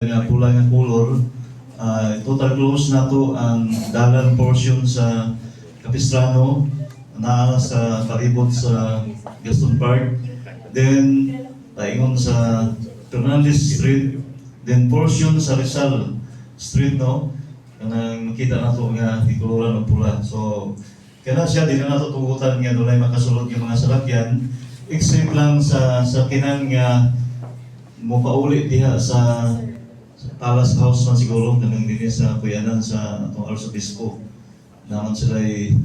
nga pula nga color, total close na to ang dalan portion sa Capistrano, naa sa palibot sa Gaston Park, then taingon sa Fernandez Street, then portion sa Rizal Street, no? Kanang makita na to nga ikuluran ng pula. So, kaya siya, di na nato tugutan nga doon ay makasulod yung mga salakyan, except lang sa kinang nga mupauli diha sa Palace House man siguro, kanang din sa kuyanan sa atong Arzobispo. Naman sila ay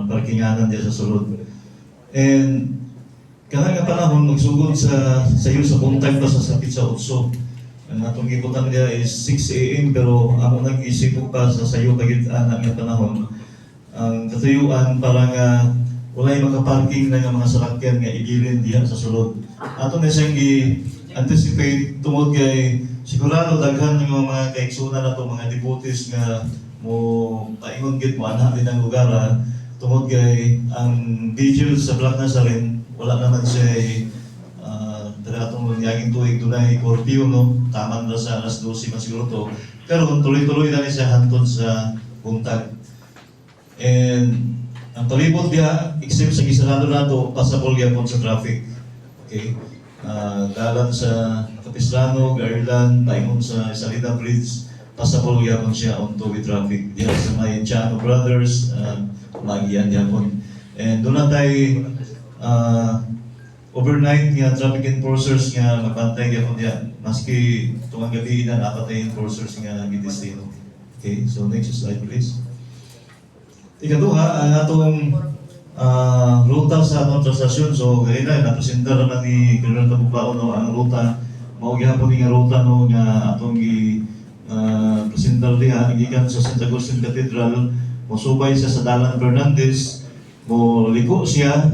parkinganan diya sa sulod. And kanang nga panahon, magsugod sa iyo sa buntag pa sa sakit sa utso. Ang atong gibutan niya is 6 AM, pero ako nag-isip ko pa sa sayo pagitaan nga panahon. Ang katuyuan para nga walay makaparking na nga mga salakyan nga igilin diha sa sulod. Ato na siyang i-anticipate tungod kay sigurado daghan ng mga kaiksuna na to, mga devotees nga mo paingon gid mo anak din ang lugar, tungod kay ang vigil sa Black Nazarene wala naman siya atong yaging tuig dunay curfew, no? Taman na sa alas 12 man siguro to, pero tuloy-tuloy na siya hantod sa buntag. And ang palibot diha, except sa gisarado na to, passable yapon sa traffic. Okay? Dalan sa Capistrano, Garland, taingon sa Salida Bridge, passable yapon siya on two-way traffic. Diha sa may Chano Brothers, magiyan yapon. And doon na tayo overnight nga traffic enforcers nga magbantay yapon diha. Maski tungang gabi na apat ay enforcers nga gidestino. Okay, so next slide please. Ikaduha, ang atong ruta sa atong translation. So, gaya na, napresenta naman ni Colonel Tabuklao, no, ang ruta. Maugihapon nga ruta, no, nga atong i-presentar diha, gikan sa St. Agustin Cathedral, musubay siya sa Dalan Fernandez, mo liko siya,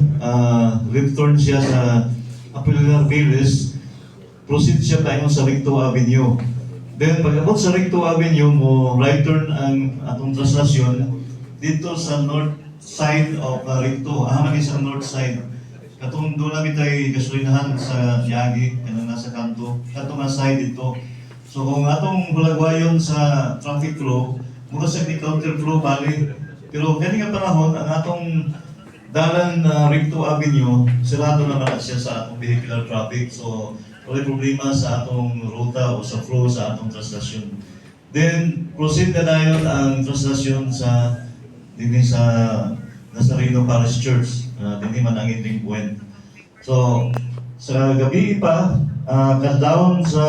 left turn siya sa Apolinar Villas, proceed siya tayo sa Recto Avenue. Then, pag-abot sa Recto Avenue, mo right turn ang atong translasyon dito sa north side of Recto, man sa north side. Katong doon namin tayo gasolinahan sa Yagi, kanang nasa kanto. Katong nga side dito. So kung atong bulagwayon sa traffic flow, mura sa counter flow bali. Pero kani nga panahon, ang atong dalan Recto Avenue, sirado naman siya sa atong vehicular traffic. So wala problema sa atong ruta o sa flow sa atong translasyon. Then proceed na dayon ang translasyon sa dini sa Nazareno Parish Church, dini man ang ending point. So, sa gabi pa, kadlawon sa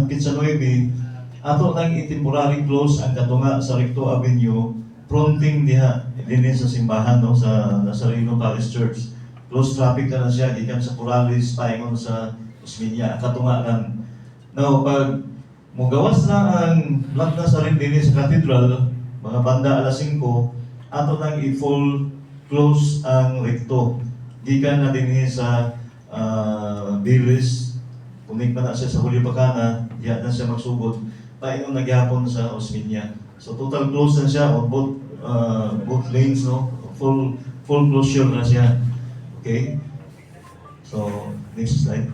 Pizza 9, ato nang temporary close ang katunga sa Recto Avenue, fronting diha, dini sa simbahan, no, sa Nazareno Parish Church. Close traffic na siya, gikan sa Puralis, paingon sa Osmeña, katunga lang. Now, pag mugawas na ang Black Nazarene dini sa Cathedral, mga banda alas 5, ato nang i-full close ang Recto. Gikan na din sa Bilis, punig pa na siya sa Julio Bacana, diya na siya magsugod, paingon nagyapon sa Osmeña. So total close na siya on both lanes, no? Full closure na siya. Okay? So, next slide.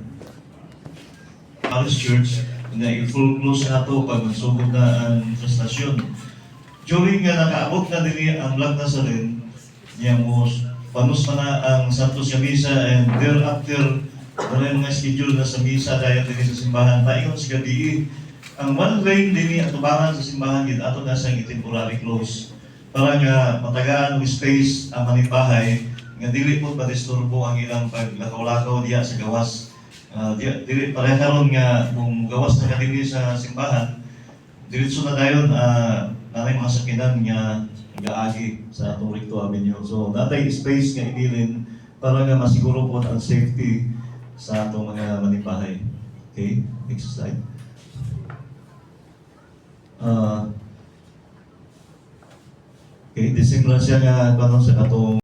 Parish Church, na i-full close na ito pag magsugod na ang stasyon. During nga nakaabot na din ang Black Nazarene, niya mo panus pa na ang Santos nga Misa, and thereafter wala yung mga schedule na sa Misa dahil din sa simbahan. Paingon sa gabi, ang one lane din at tubangan sa simbahan yun, ato na siyang temporary close. Para nga matagaan ng space ang manipahay, nga dili po madisturbo ang ilang paglakaw-lakaw diya sa gawas. Dili parekaron nga kung gawas na kadili sa simbahan, diretso na dayon nanay mga sakinan nga gaagi sa atong Recto Avenue. So, natay space nga ibilin para nga masiguro po ang safety sa atong mga manipahay. Okay, next slide. Okay, disimula siya nga sa atong